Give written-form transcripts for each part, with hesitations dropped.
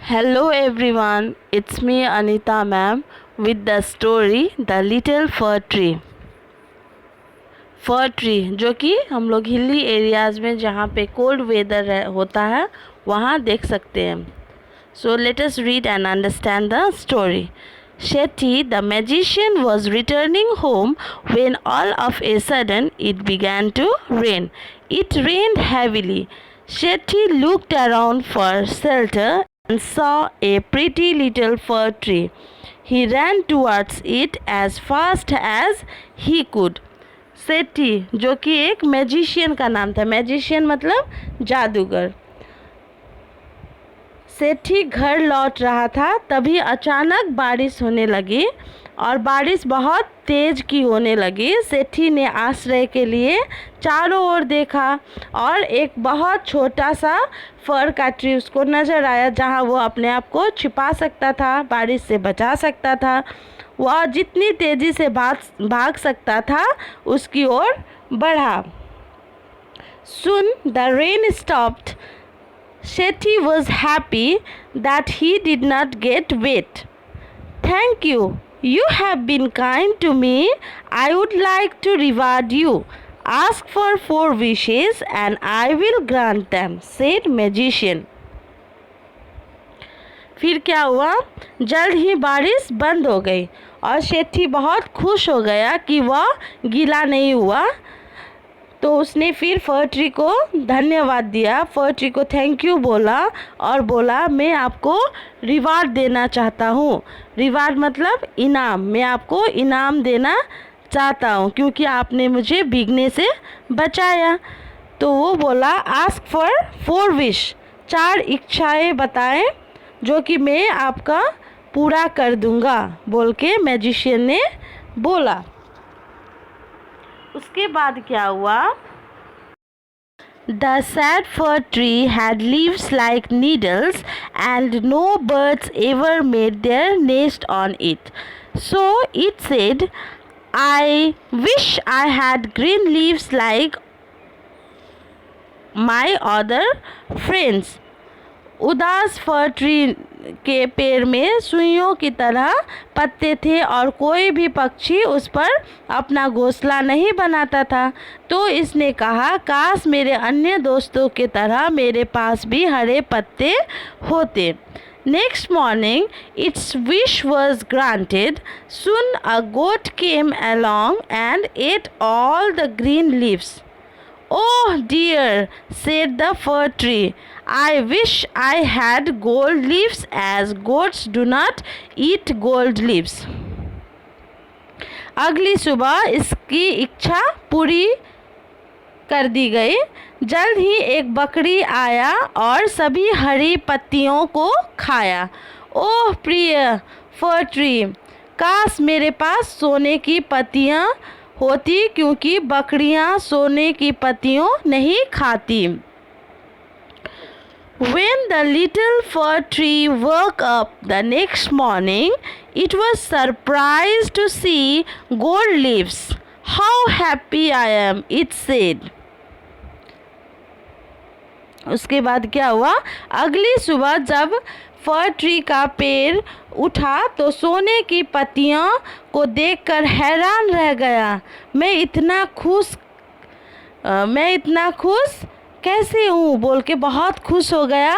Hello everyone, it's me Anita ma'am with the story The Little Fir Tree. For tree जो कि हम लोग hilly areas में जहाँ पे कोल्ड वेदर होता है वहाँ देख सकते हैं. So let us read and understand the story. Shetty the magician was returning home when all of a sudden it began to rain. It rained heavily. Shetty looked around for shelter and saw a pretty little fir tree. He ran towards it as fast as he could. सेठी जो कि एक magician का नाम था. Magician मतलब जादूगर. सेठी घर लौट रहा था तभी अचानक बारिश होने लगी और बारिश बहुत तेज़ की होने लगी. सेठी ने आश्रय के लिए चारों ओर देखा और एक बहुत छोटा सा फर का ट्री उसको नज़र आया जहाँ वो अपने आप को छिपा सकता था, बारिश से बचा सकता था. वह जितनी तेज़ी से भाग सकता था उसकी ओर बढ़ा. Soon the rain stopped. Shetty was happy that he did not get wet. Thank you. You have been kind to me. I would like to reward you. Ask for 4 wishes and I will grant them, said magician. फिर क्या हुआ? जल्द ही बारिश बंद हो गई और सेठी बहुत खुश हो गया कि वह गीला नहीं हुआ. तो उसने फिर फर ट्री को धन्यवाद दिया, फर ट्री को थैंक यू बोला और बोला मैं आपको रिवार्ड देना चाहता हूँ. रिवार्ड मतलब इनाम. मैं आपको इनाम देना चाहता हूँ क्योंकि आपने मुझे भीगने से बचाया. तो वो बोला आस्क फॉर 4 विश. 4 इच्छाएं बताएं जो कि मैं आपका पूरा कर दूंगा बोल के मैजिशियन ने बोला. उसके बाद क्या हुआ? The sad fir tree had leaves like needles and no birds ever made their nest on it. So it said, I wish I had green leaves like my other friends. उदास फर tree के पेड़ में सुइयों की तरह पत्ते थे और कोई भी पक्षी उस पर अपना घोंसला नहीं बनाता था. तो इसने कहा काश मेरे अन्य दोस्तों की तरह मेरे पास भी हरे पत्ते होते. Next morning, its wish was granted. Soon a goat came along and ate all the green leaves. Oh dear, said the fir tree. I wish I had gold leaves as goats do not eat gold leaves. अगली सुबह इसकी इच्छा पूरी कर दी गई. जल्द ही एक बकरी आया और सभी हरी पत्तियों को खाया. ओह प्रिय फर ट्री, काश मेरे पास सोने की पत्तियाँ होती क्योंकि बकरियां सोने की पत्तियों नहीं खाती. When the little fir tree woke up the next morning, it was surprised to see gold leaves. How happy I am, it said. उसके बाद क्या हुआ? अगली सुबह जब फर ट्री का पेड़ उठा तो सोने की पत्तियों को देखकर हैरान रह गया. मैं इतना खुश कैसे हूँ बोल के बहुत खुश हो गया.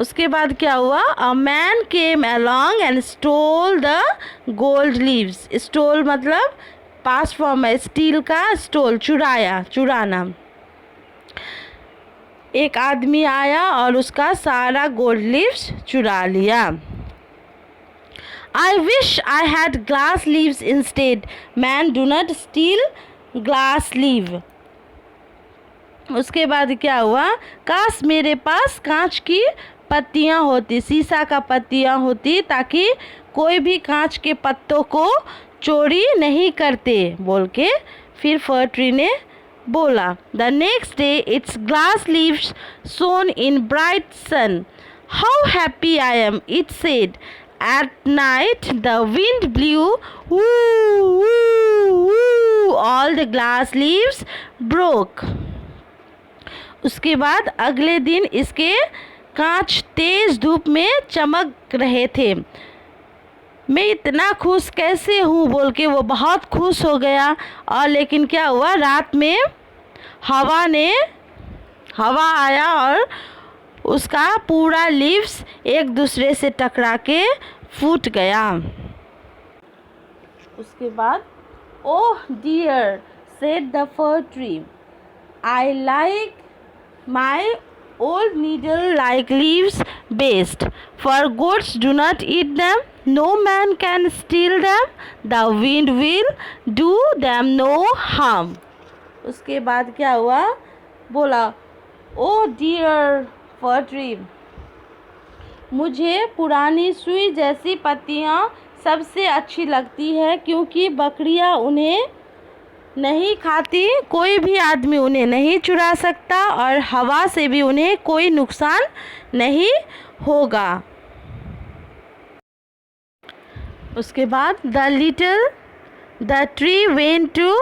उसके बाद क्या हुआ? A man came along and stole the gold leaves. Stole मतलब पास फॉर्म है स्टील का. स्टोल चुराया, चुराना. एक आदमी आया और उसका सारा गोल्ड लीव्स चुरा लिया. I wish I had glass leaves instead. Man, do not steal glass leaf. उसके बाद क्या हुआ? काश मेरे पास कांच की पत्तियाँ होती, शीशा का पत्तियाँ होती ताकि कोई भी कांच के पत्तों को चोरी नहीं करते बोल के फिर फर ट्री ने बोला. The next day its glass leaves shone in bright sun. How happy I am, it said. At night the wind blew, woo, woo, woo. All the glass leaves broke. उसके बाद अगले दिन इसके कांच तेज धूप में चमक रहे थे। मैं इतना खुश कैसे हूँ बोल के वो बहुत खुश हो गया। और लेकिन क्या हुआ, रात में हवा आया और उसका पूरा लीव्स एक दूसरे से टकरा के फूट गया। उसके बाद oh dear said the fir tree, I like my old needle like leaves best, for goats do not eat them, no man can steal them, the wind will do them no harm। उसके बाद क्या हुआ, बोला ओ dear फर tree, मुझे पुरानी सुई जैसी पत्तियाँ सबसे अच्छी लगती है, क्योंकि बकरियाँ उन्हें नहीं खाती, कोई भी आदमी उन्हें नहीं चुरा सकता और हवा से भी उन्हें कोई नुकसान नहीं होगा। उसके बाद the tree went to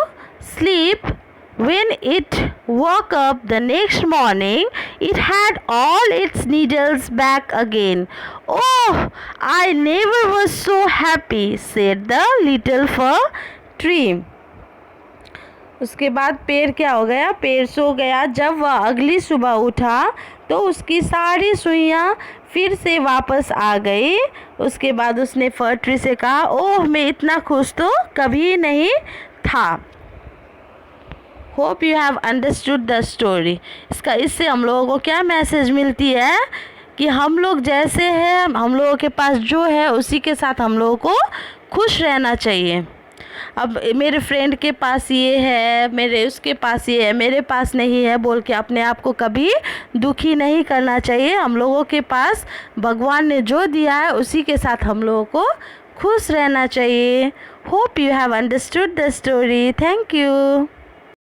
sleep, when it woke up the next morning it had all its needles back again। Oh, I never was so happy, said the little fir tree। उसके बाद पेड़ क्या हो गया, पेड़ सो गया। जब वह अगली सुबह उठा तो उसकी सारी सुइयाँ फिर से वापस आ गई। उसके बाद उसने फर ट्री से कहा, ओह मैं इतना खुश तो कभी नहीं था। Hope you have understood the story. इससे हम लोगों को क्या मैसेज मिलती है कि हम लोग जैसे हैं, हम लोगों के पास जो है उसी के साथ हम लोगों को खुश रहना चाहिए। अब मेरे फ्रेंड के पास ये है, मेरे उसके पास ये है, मेरे पास नहीं है बोल के अपने आप को कभी दुखी नहीं करना चाहिए। हम लोगों के पास भगवान ने जो दिया है उसी के साथ हम लोगों को खुश रहना चाहिए। Hope you have understood the story. Thank you.